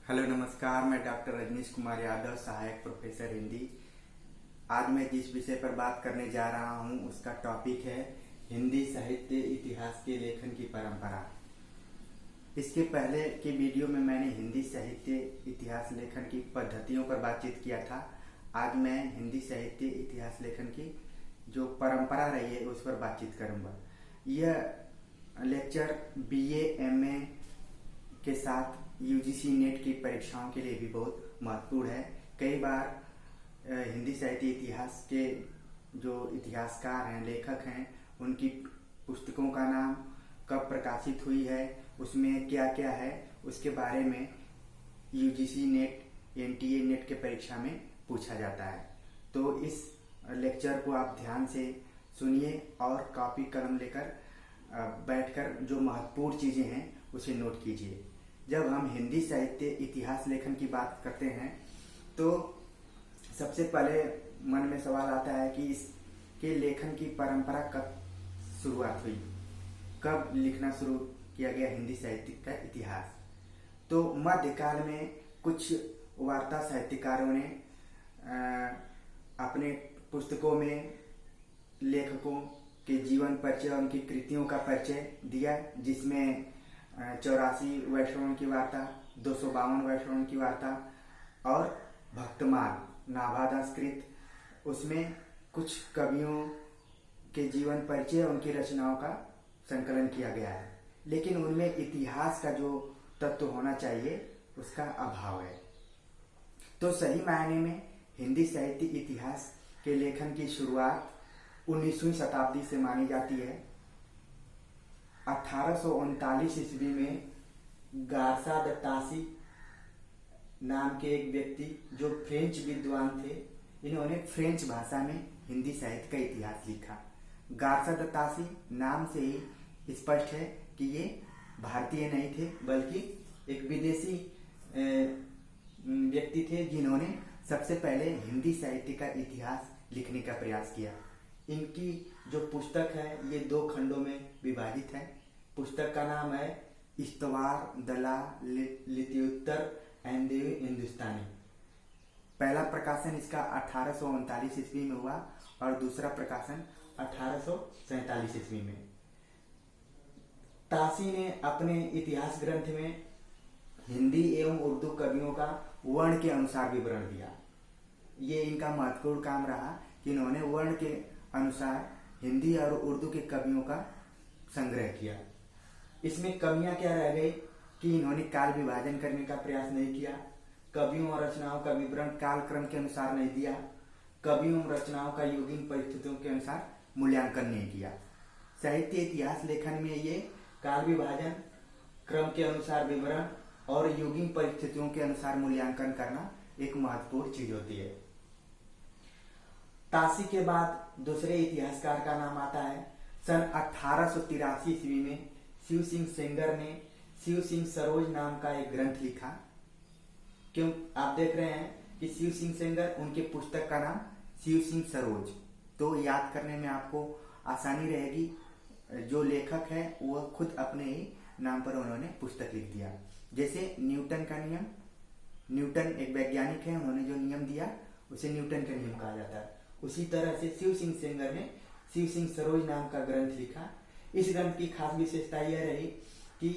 Hello नमस्कार, मैं doctor Rajneesh Kumar Yadav, सहायक प्रोफेसर हिंदी। आज मैं जिस विषय पर बात करने जा रहा हूं उसका टॉपिक है हिंदी साहित्य इतिहास के लेखन की परंपरा। इसके पहले के वीडियो में मैंने हिंदी साहित्य इतिहास लेखन की पद्धतियों पर बातचीत किया था। आज मैं हिंदी साहित्य इतिहास लेखन की जो परंपरा रही है उस पर बातचीत करूंगा। यह लेक्चर बीए, एमए के साथ यूजीसी नेट की परीक्षाओं के लिए भी बहुत महत्वपूर्ण है। कई बार हिंदी साहित्य इतिहास के जो इतिहासकार हैं, लेखक हैं, उनकी पुस्तकों का नाम कब प्रकाशित हुई है, उसमें क्या क्या है, उसके बारे में यूजीसी नेट, एनटीए नेट के परीक्षा में पूछा जाता है। तो इस लेक्चर को आप ध्यान से सुनिए और कॉपी कलम लेकर बैठकर जो महत्वपूर्ण चीजें हैं उसे नोट कीजिए। जब हम हिंदी साहित्य इतिहास लेखन की बात करते हैं तो सबसे पहले मन में सवाल आता है कि इसके लेखन की परंपरा कब शुरुआत हुई, कब लिखना शुरू किया गया हिंदी साहित्य का इतिहास। तो मध्यकाल में कुछ वार्ता साहित्यकारों ने अपने पुस्तकों में लेखकों के जीवन परिचय और उनकी कृतियों का परिचय दिया, जिसमें 84 वैष्णवों की वार्ता, 252 वैष्णवों की वार्ता और भक्तमाल नाभादास कृत, उसमें कुछ कवियों के जीवन परिचय, उनकी रचनाओं का संकलन किया गया है। लेकिन उनमें इतिहास का जो तत्व होना चाहिए उसका अभाव है। तो सही मायने में हिंदी साहित्य इतिहास के लेखन की शुरुआत 19वीं शताब्दी से मानी जाती है। 1839 ईस्वी में गार्सा द तासी नाम के एक व्यक्ति जो फ्रेंच विद्वान थे, इन्होंने फ्रेंच भाषा में हिंदी साहित्य का इतिहास लिखा। गार्सा द तासी नाम से ही स्पष्ट है कि ये भारतीय नहीं थे, बल्कि एक विदेशी व्यक्ति थे जिन्होंने सबसे पहले हिंदी साहित्य का इतिहास लिखने का प्रयास किया। इनकी जो पुस्तक है ये 2 खंडों में विभाजित है। पुस्तक का नाम है इस्तवार दला लित्युत्तर ऐंदेवी हिंदुस्तानी। पहला प्रकाशन इसका 1839 ईस्वी में हुआ और दूसरा प्रकाशन 1847 ईस्वी में। तासी ने अपने इतिहास ग्रंथ में हिंदी एवं उर्दू कवियों का वर्ण के अनुसार विवरण दिया। ये इनका महत्वपूर्ण काम रहा कि इन्होंने वर्ण के अनुसार हिंदी और उर्दू के कवियों का संग्रह किया। इसमें कमियां क्या रह गई कि इन्होंने काल विभाजन करने का प्रयास नहीं किया, कवियों और रचनाओं का विवरण काल क्रम के अनुसार नहीं दिया, कवियों और रचनाओं का युगीन परिस्थितियों के अनुसार मूल्यांकन नहीं किया। साहित्य इतिहास लेखन में ये काल विभाजन, क्रम के अनुसार विवरण और युगीन परिस्थितियों के अनुसार मूल्यांकन करना एक महत्वपूर्ण चीज होती है। तासी के बाद दूसरे इतिहासकार का नाम आता है। सन 1883 ईस्वी में शिव सिंह सेंगर ने शिव सिंह सरोज नाम का एक ग्रंथ लिखा। क्यों आप देख रहे हैं कि शिव सिंह सेंगर, उनके पुस्तक का नाम शिव सिंह सरोज, तो याद करने में आपको आसानी रहेगी। जो लेखक है वह खुद अपने ही नाम पर उन्होंने पुस्तक लिख दिया। जैसे न्यूटन का नियम, न्यूटन एक वैज्ञानिक है, उन्होंने जो नियम दिया उसे न्यूटन का नियम कहा जाता है। उसी तरह से शिव सिंह सेंगर ने शिव सिंह सरोज नाम का ग्रंथ लिखा। इस ग्रंथ की खास विशेषता यह रही कि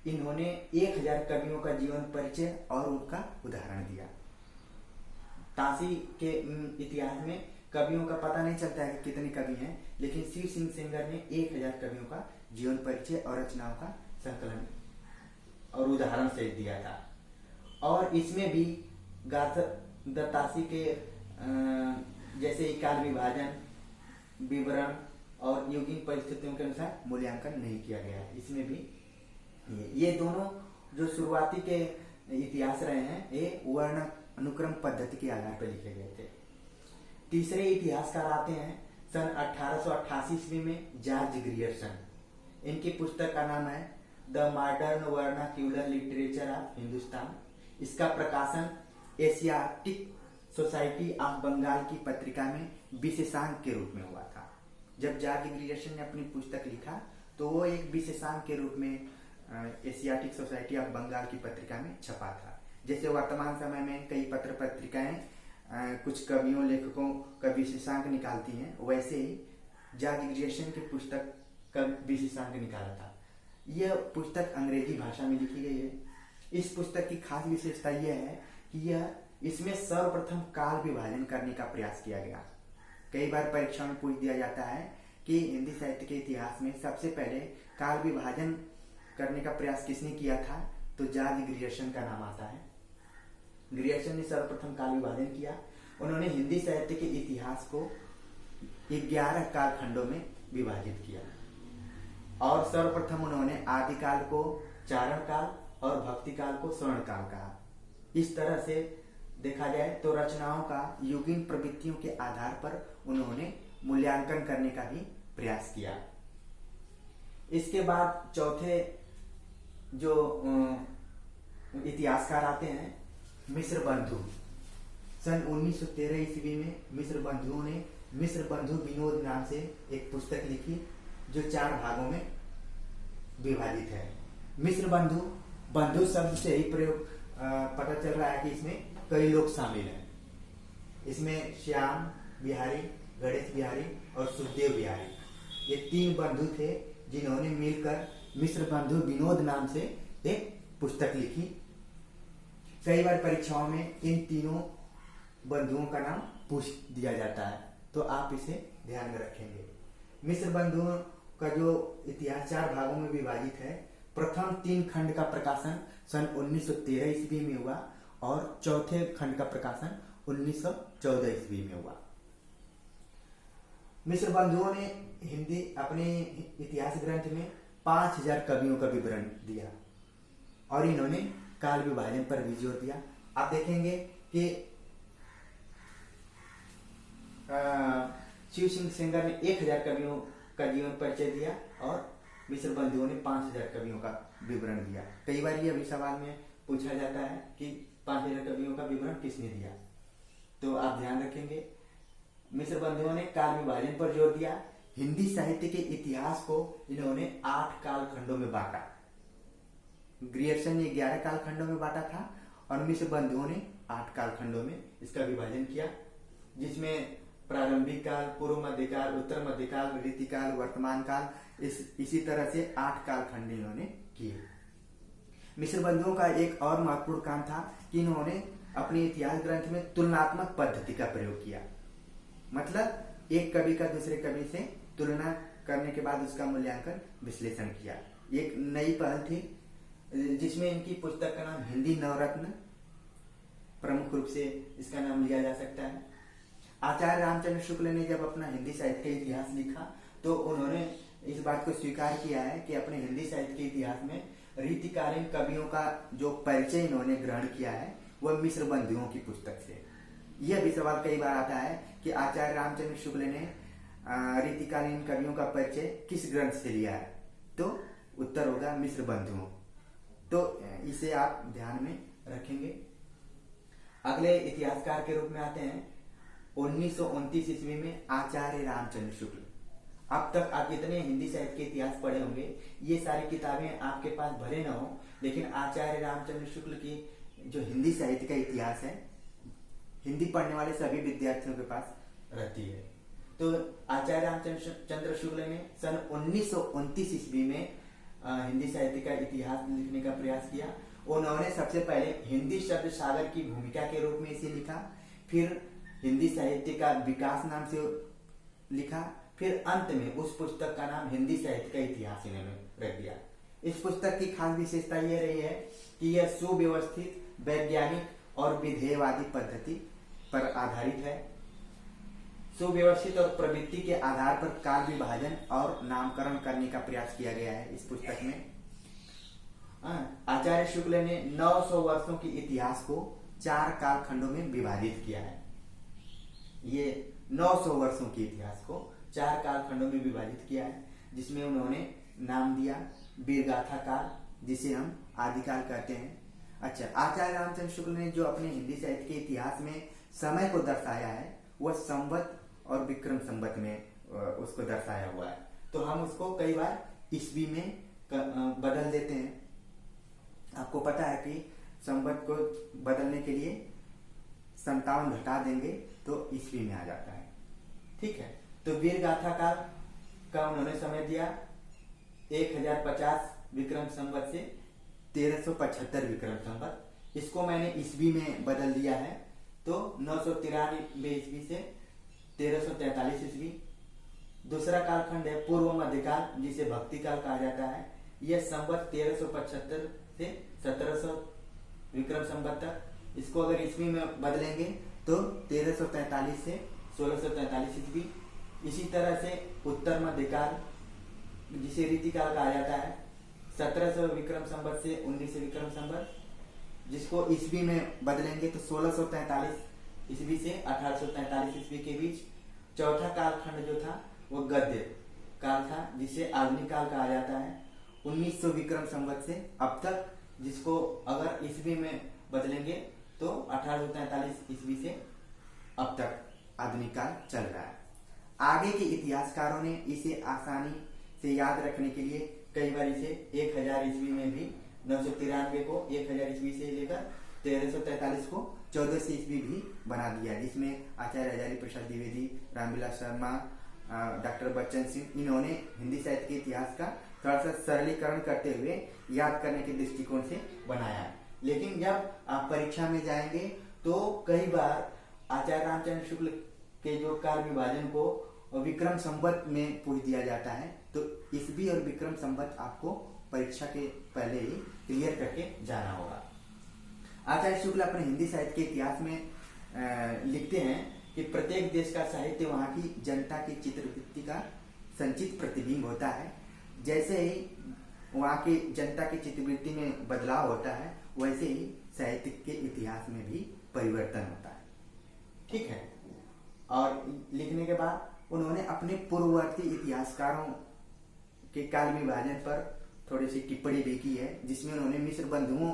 इन्होंने 1000 कवियों का जीवन परिचय और उनका उदाहरण दिया। तासी के इतिहास में कवियों का पता नहीं चलता है कि कितने कवि हैं, लेकिन शिव सिंह सेंगर ने 1000 कवियों का जीवन परिचय और रचनाओं का संकलन और उदाहरण से दिया था। और इसमें भी गार्सा तासी के जैसे काल विभाजन, विवरण और युगीन परिस्थितियों के अनुसार मूल्यांकन नहीं किया गया है। इसमें भी ये दोनों जो शुरुआती के इतिहास रहे हैं ये वर्ण अनुक्रम पद्धति के आधार पर लिखे गए थे। तीसरे इतिहासकार आते हैं सन 1888 ईस्वी में जॉर्ज ग्रियर्सन। इनकी पुस्तक का नाम है the modern vernacular literature of Hindustan. इसका प्रकाशन एशियाटिक सोसाइटी ऑफ बंगाल की पत्रिका में विशेषांक के रूप में हुआ था। जब जॉर्ज ग्रियर्सन ने अपनी पुस्तक लिखा तो वो एक विशेषांक के रूप में एशियाटिक सोसाइटी ऑफ बंगाल की पत्रिका में छपा था। जैसे वर्तमान समय में कई पत्र पत्रिकाएं कुछ कवियों लेखकों का विशेषांक निकालती हैं, वैसे ही जॉर्ज ग्रियर्सन की पुस्तक का विशेषांक निकाला था। यह पुस्तक अंग्रेजी भाषा में लिखी गई है। इस पुस्तक की खास विशेषता यह है कि इसमें सर्वप्रथम काल विभाजन करने का प्रयास किया गया। कई बार परीक्षा में पूछ दिया जाता है कि हिंदी साहित्य के इतिहास में सबसे पहले काल विभाजन करने का प्रयास किसने किया था, तो जॉर्ज ग्रियर्सन का नाम आता है। ग्रियर्सन ने सर्वप्रथम काल विभाजन किया। उन्होंने हिंदी साहित्य के इतिहास को 11 कालखंडों में विभाजित किया और सर्वप्रथम उन्होंने आदिकाल को चारण काल और भक्ति काल को स्वर्ण काल कहा। इस तरह से देखा जाए तो रचनाओं का युगीन प्रवृत्तियों के आधार पर उन्होंने मूल्यांकन करने का भी प्रयास किया। इसके बाद चौथे जो इतिहासकार आते हैं मिश्र बंधु। सन 1913 ईस्वी में मिश्र बंधुओं ने मिश्र बंधु विनोद नाम से एक पुस्तक लिखी जो 4 भागों में विभाजित है। मिश्र बंधु, बंधु शब्द से ही प्रयोग पता चल रहा है कि इसमें कई लोग शामिल हैं। इसमें श्याम बिहारी, गणेश बिहारी और सुखदेव बिहारी, ये 3 बंधु थे जिन्होंने मिलकर मिश्र बंधु विनोद नाम से एक पुस्तक लिखी। कई बार परीक्षाओं में इन तीनों बंधुओं का नाम पूछ दिया जाता है, तो आप इसे ध्यान में रखेंगे। मिश्र बंधुओं का जो इतिहास 4 भागों में विभाजित है, प्रथम 3 खंड का प्रकाशन सन 1913 ईस्वी में हुआ और चौथे खंड का प्रकाशन 1914 ईस्वी में हुआ। मिश्र बंधुओं ने हिंदी अपने इतिहास ग्रंथ में 5000 कवियों का विवरण दिया और इन्होंने काल विभाजन पर भी जोर दिया। आप देखेंगे कि शिव सिंह सेंगर ने 1000 कवियों का जीवन परिचय दिया और मिश्र बंधुओं ने 5000 कवियों का विवरण दिया। कई बार यह भी सवाल में पूछा जाता है कि 5000 कवियों का विवरण किसने दिया, तो आप ध्यान रखेंगे। मिश्र बंधुओं ने काल विभाजन पर जोर दिया। हिंदी साहित्य के इतिहास को इन्होंने 8 कालखंडों में बांटा। ग्रियर्सन ने 11 कालखंडों में बांटा था और मिश्र बंधुओं ने 8 कालखंडों में इसका विभाजन किया, जिसमें प्रारंभिक काल, पूर्व मध्यकाल, उत्तर मध्यकाल, रीतिकाल, वर्तमान काल, इसी तरह से 8 कालखंड इन्होंने किए। मिश्र बंधुओं का एक और महत्वपूर्ण काम था कि इन्होंने अपने इतिहास ग्रंथ में तुलनात्मक पद्धति का प्रयोग किया। मतलब एक कवि का दूसरे कवि से तुलना करने के बाद उसका मूल्यांकन, विश्लेषण किया। एक नई पहल थी जिसमें इनकी पुस्तक का नाम हिंदी नवरत्न, प्रमुख रूप से इसका नाम लिया जा सकता है। आचार्य रामचंद्र शुक्ल ने जब अपना हिंदी साहित्य का इतिहास लिखा तो उन्होंने इस बात को स्वीकार किया है कि अपने हिंदी साहित्य के इतिहास में रीतिकालीन कवियों का जो परिचय इन्होंने ग्रहण किया है वह मिश्र बंधुओं की पुस्तक से। यह भी सवाल कई बार आता है कि आचार्य रामचंद्र शुक्ल ने रीतिकालीन कवियों का परिचय किस ग्रंथ से लिया है, तो उत्तर होगा मिश्र बंधुओं। तो इसे आप ध्यान में रखेंगे। अगले इतिहासकार के रूप में आते हैं 1929 ईस्वी में आचार्य रामचंद्र शुक्ल। अब तक आप जितने हिंदी साहित्य के इतिहास पढ़े होंगे, ये सारी किताबें आपके पास भले न हो, लेकिन आचार्य रामचंद्र शुक्ल की जो हिंदी साहित्य का इतिहास है, हिंदी पढ़ने वाले सभी विद्यार्थियों के पास रहती है। तो आचार्य रामचंद्र शुक्ल ने सन 1929 ईस्वी में हिंदी साहित्य का इतिहास लिखने का प्रयास किया। उन्होंने सबसे पहले हिंदी शब्द सागर की भूमिका के रूप में इसे लिखा, फिर हिंदी साहित्य का विकास नाम से लिखा, फिर अंत में उस पुस्तक का नाम हिंदी साहित्य का इतिहास इन्होंने रख दिया। इस पुस्तक की खास विशेषता यह रही है कि यह सुव्यवस्थित, वैज्ञानिक और विधेयवादी पद्धति पर आधारित है। सुव्यवस्थित और प्रवृत्ति के आधार पर काल विभाजन और नामकरण करने का प्रयास किया गया है इस पुस्तक में। आचार्य शुक्ल ने 900 वर्षों के इतिहास को 4 कालखंडों में विभाजित किया है। ये 900 वर्षों के इतिहास को 4 कालखंडों में विभाजित किया है, जिसमें उन्होंने नाम दिया वीरगाथा काल, जिसे हम आदिकाल कहते हैं। अच्छा, आचार्य रामचंद्र शुक्ल ने जो अपने हिंदी साहित्य के इतिहास में समय को दर्शाया है वह संवत और विक्रम संवत में उसको दर्शाया हुआ है। तो हम उसको कई बार ईस्वी में बदल देते हैं। आपको पता है कि संवत को के लिए 57 घटा देंगे तो ईस्वी में आ जाता है। ठीक है, तो वीर गाथा काल का उन्होंने समय दिया 1050 विक्रम संवत से 1375 विक्रम संवत। इसको मैंने ईस्वी में बदल दिया है, तो 993 ईस्वी से 1343 ईस्वी। दूसरा कालखंड है पूर्व मध्यकाल, जिसे भक्ति काल कहा जाता है। यह संवत 1375 से 1700 विक्रम संवत तक। इसको अगर ईस्वी में बदलेंगे तो 1343 से 1643 ईस्वी। इसी तरह से उत्तर मध्यकाल, जिसे रीतिकाल कहा जाता है, 1700 विक्रम संवत से 1900 विक्रम संवत, जिसको ईस्वी में बदलेंगे तो 1643 ईस्वी से 1843 ईस्वी के बीच। चौथा कालखंड जो था वो गद्य काल था, जिसे आधुनिक काल कहा जाता है, 1900 विक्रम संवत से अब तक, जिसको अगर ईस्वी में बदलेंगे तो 1843 ईस्वी से अब तक आधुनिक काल चल रहा है। आगे के इतिहासकारों ने इसे आसानी से याद रखने के लिए कई बार इसे 1000 ईस्वी में भी 993 को 1000 ईस्वी से लेकर 1343 को 1400 ईस्वी भी बना दिया, जिसमें आचार्य हजारी प्रसाद द्विवेदी, रामविलास शर्मा, डॉक्टर बच्चन सिंह, इन्होंने हिंदी साहित्य के इतिहास का थोड़ा सा सरलीकरण करते हुए याद करने के दृष्टिकोण से बनाया है। लेकिन जब आप परीक्षा में जाएंगे तो कई बार आचार्य रामचंद्र शुक्ल के जो काल विभाजन को विक्रम संवत में पूछ दिया जाता है, तो ईस्वी और विक्रम संवत आपको परीक्षा के पहले ही क्लियर करके जाना होगा। आचार्य शुक्ल अपने हिंदी साहित्य के इतिहास में लिखते हैं कि प्रत्येक देश का साहित्य वहाँ की जनता की चित्रवृत्ति का संचित प्रतिबिंब होता है। जैसे ही वहाँ की जनता की चित्रवृत्ति में बदलाव होता है, वैसे ही साहित्य के इतिहास में भी परिवर्तन होता है। ठीक है, और लिखने के बाद उन्होंने अपने पूर्ववर्ती इतिहासकारों के काल विभाजन पर थोड़ी सी टिप्पणी भी की है, जिसमें उन्होंने मिस्र बंधुओं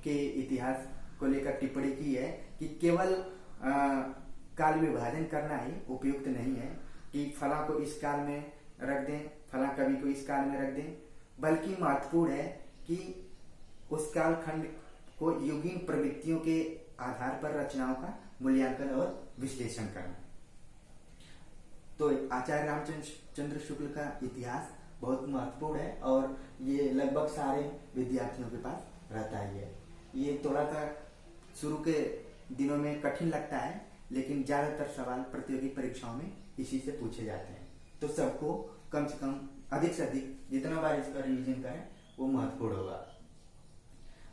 के इतिहास को लेकर टिप्पणी की है कि केवल काल विभाजन करना ही उपयुक्त नहीं है कि फला को इस काल में रख दें, फला कवि को इस काल में रख दें, बल्कि महत्वपूर्ण है कि उस कालखंड को युगीन प्रवृत्तियों के आधार पर रचनाओं का मूल्यांकन और विश्लेषण करना। तो आचार्य रामचंद्र शुक्ल का इतिहास बहुत महत्वपूर्ण है और ये लगभग सारे विद्यार्थियों के पास रहता ही है। ये थोड़ा सा शुरू के दिनों में कठिन लगता है, लेकिन ज्यादातर सवाल प्रतियोगी परीक्षाओं में इसी से पूछे जाते हैं। तो सबको कम से कम अधिक से अधिक जितना बार इसका रिवीजन करें वो महत्वपूर्ण होगा।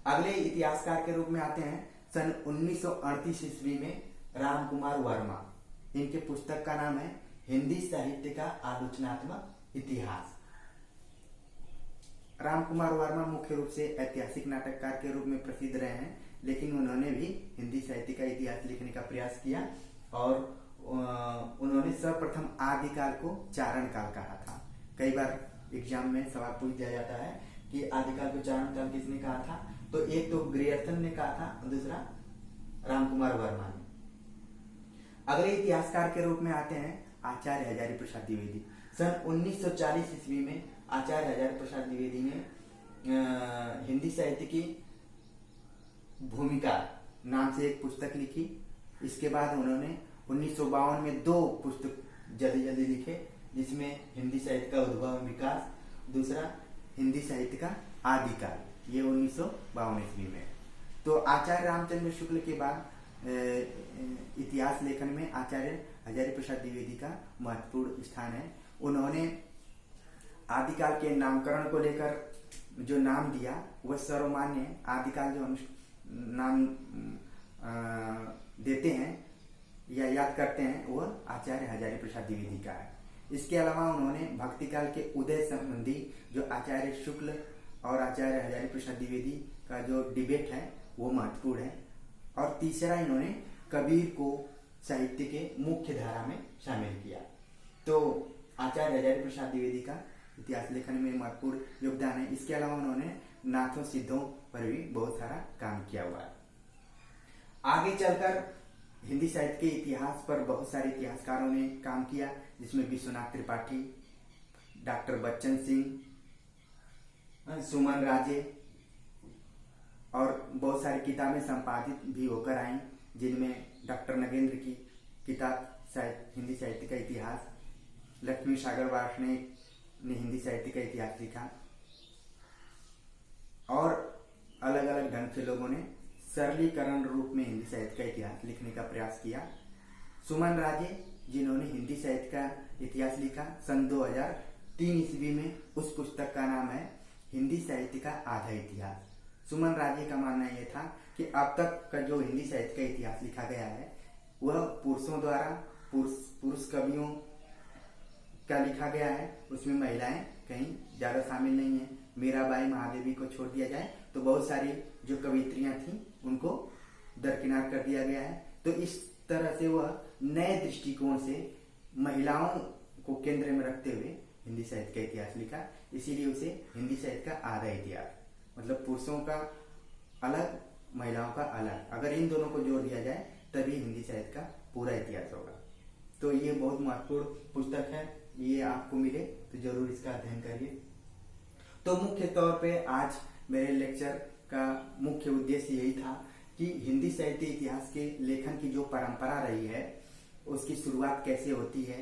अगले इतिहासकार के रूप में आते हैं सन 1938 ईस्वी में राम कुमार वर्मा। इनके पुस्तक का नाम है हिंदी साहित्य का आलोचनात्मक इतिहास। राम कुमार वर्मा मुख्य रूप से ऐतिहासिक नाटककार के रूप में प्रसिद्ध रहे हैं, लेकिन उन्होंने भी हिंदी साहित्य का इतिहास लिखने का प्रयास किया और उन्होंने सर्वप्रथम आदिकाल को चारण काल कहा था। कई बार एग्जाम में सवाल पूछ दिया जाता है कि आदिकाल को चारण काल किसने कहा था, तो एक तो ग्रियर्थन ने कहा था और दूसरा राम कुमार वर्मा ने। अगले इतिहासकार के रूप में आते हैं आचार्य हजारी प्रसाद द्विवेदी। सन 1940 ईस्वी में आचार्य हजारी प्रसाद द्विवेदी ने हिंदी साहित्य की भूमिका नाम से एक पुस्तक लिखी। इसके बाद उन्होंने 1952 में 2 पुस्तक जल्दी लिखे, जिसमें हिंदी साहित्य का उद्भव और विकास, दूसरा हिंदी साहित्य का आदिकाल, ये 1952 ईस्वी में। तो आचार्य रामचंद्र शुक्ल के बाद इतिहास लेखन में आचार्य हजारी प्रसाद द्विवेदी का महत्वपूर्ण स्थान है। उन्होंने आदिकाल के नामकरण को लेकर जो नाम दिया वह सर्वमान्य है। आदिकाल जो नाम देते हैं या याद करते हैं वह आचार्य हजारी प्रसाद द्विवेदी का है। इसके अलावा उन्होंने भक्ति काल के उदय संबंधी जो आचार्य शुक्ल और आचार्य हजारी प्रसाद द्विवेदी का जो डिबेट है वो महत्वपूर्ण है। और तीसरा, इन्होंने कबीर को साहित्य के मुख्य धारा में शामिल किया। तो आचार्य हजारी प्रसाद द्विवेदी का इतिहास लेखन में महत्वपूर्ण योगदान है। इसके अलावा उन्होंने नाथों सिद्धों पर भी बहुत सारा काम किया हुआ है। आगे चलकर हिंदी साहित्य के इतिहास पर बहुत सारे इतिहासकारों ने काम किया, जिसमें विश्वनाथ त्रिपाठी, डॉक्टर बच्चन सिंह, सुमन राजे, और बहुत सारी किताबें संपादित भी होकर आई, जिनमें डॉक्टर नगेंद्र की किताब हिंदी साहित्य का इतिहास, लक्ष्मी सागर वार्ष्णेय ने हिंदी साहित्य का इतिहास लिखा, और अलग अलग ढंग से लोगों ने सरलीकरण रूप में हिंदी साहित्य का इतिहास लिखने का प्रयास किया। सुमन राजे जिन्होंने हिंदी साहित्य का इतिहास लिखा सन 2003 ईस्वी में, उस पुस्तक का नाम है हिंदी साहित्य का आधा इतिहास। सुमन राजे का मानना यह था कि अब तक का जो हिंदी साहित्य का इतिहास लिखा गया है वह पुरुषों द्वारा, पुरुष कवियों का लिखा गया है, उसमें महिलाएं कहीं ज्यादा शामिल नहीं है। मीराबाई, महादेवी को छोड़ दिया जाए तो बहुत सारी जो कवित्रियां थीं उनको दरकिनार कर दिया गया है। तो इस तरह से वह नए दृष्टिकोण से महिलाओं को केंद्र में रखते हुए हिंदी साहित्य का इतिहास लिखा, इसीलिए उसे हिंदी साहित्य का आधा इतिहास, मतलब पुरुषों का अलग, महिलाओं का अलग, अगर इन दोनों को जोड़ दिया जाए तभी हिंदी साहित्य का पूरा इतिहास होगा। तो ये बहुत महत्वपूर्ण पुस्तक है, ये आपको मिले तो जरूर इसका अध्ययन करिए। तो मुख्य तौर पे आज मेरे लेक्चर का मुख्य उद्देश्य यही था कि हिंदी साहित्य इतिहास के लेखन की जो परंपरा रही है उसकी शुरुआत कैसे होती है,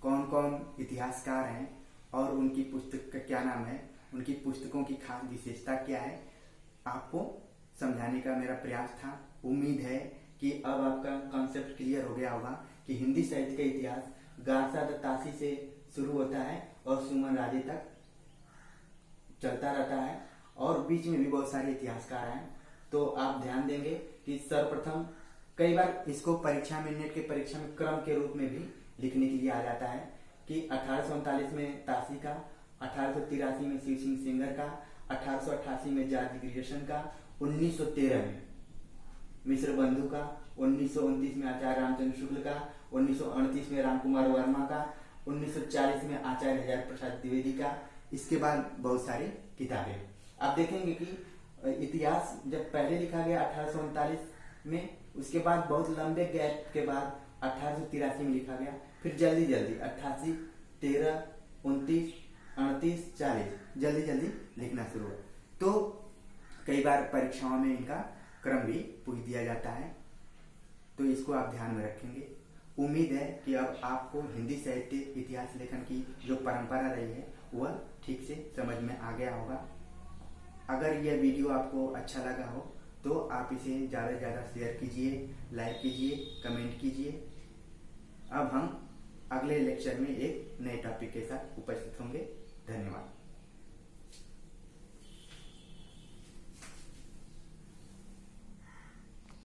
कौन कौन इतिहासकार हैं और उनकी पुस्तक का क्या नाम है, उनकी पुस्तकों की खास विशेषता क्या है, आपको समझाने का मेरा प्रयास था। उम्मीद है कि अब आपका कॉन्सेप्ट क्लियर हो गया होगा कि हिंदी साहित्य का इतिहास गारसा दत्तासी से शुरू होता है और सुमन राजे तक चलता रहता है, और बीच में भी बहुत सारे इतिहासकार हैं। तो आप ध्यान देंगे कि सर्वप्रथम, कई बार इसको परीक्षा में, नेट के परीक्षा में क्रम के रूप में भी लिखने के लिए आ जाता है कि 1839 में तासी का, 1883 में शिव सिंह सेंगर का, 1888 में जॉर्ज ग्रियर्सन का, 1913 में मिश्र बंधु का, 1929 में आचार्य रामचंद्र शुक्ल का, 1938 में रामकुमार वर्मा का, 1940 में आचार्य हजारी प्रसाद द्विवेदी का। इसके बाद बहुत सारी किताबें आप देखेंगे कि इतिहास जब पहले लिखा गया 1839 में, उसके बाद बहुत लंबे गैप के बाद 1883 में लिखा गया, फिर जल्दी 88, 13, 29, 38, 40 जल्दी लिखना शुरू हुआ। तो कई बार परीक्षाओं में इनका क्रम भी पूछ दिया जाता है, तो इसको आप ध्यान में रखेंगे। उम्मीद है कि अब आपको हिंदी साहित्य इतिहास लेखन की जो परंपरा रही है वह ठीक से समझ में आ गया होगा। अगर यह वीडियो आपको अच्छा लगा हो तो आप इसे ज़्यादा से ज़्यादा शेयर कीजिए, लाइक कीजिए, कमेंट कीजिए। अब हम अगले लेक्चर में एक नए टॉपिक के साथ उपस्थित होंगे। धन्यवाद।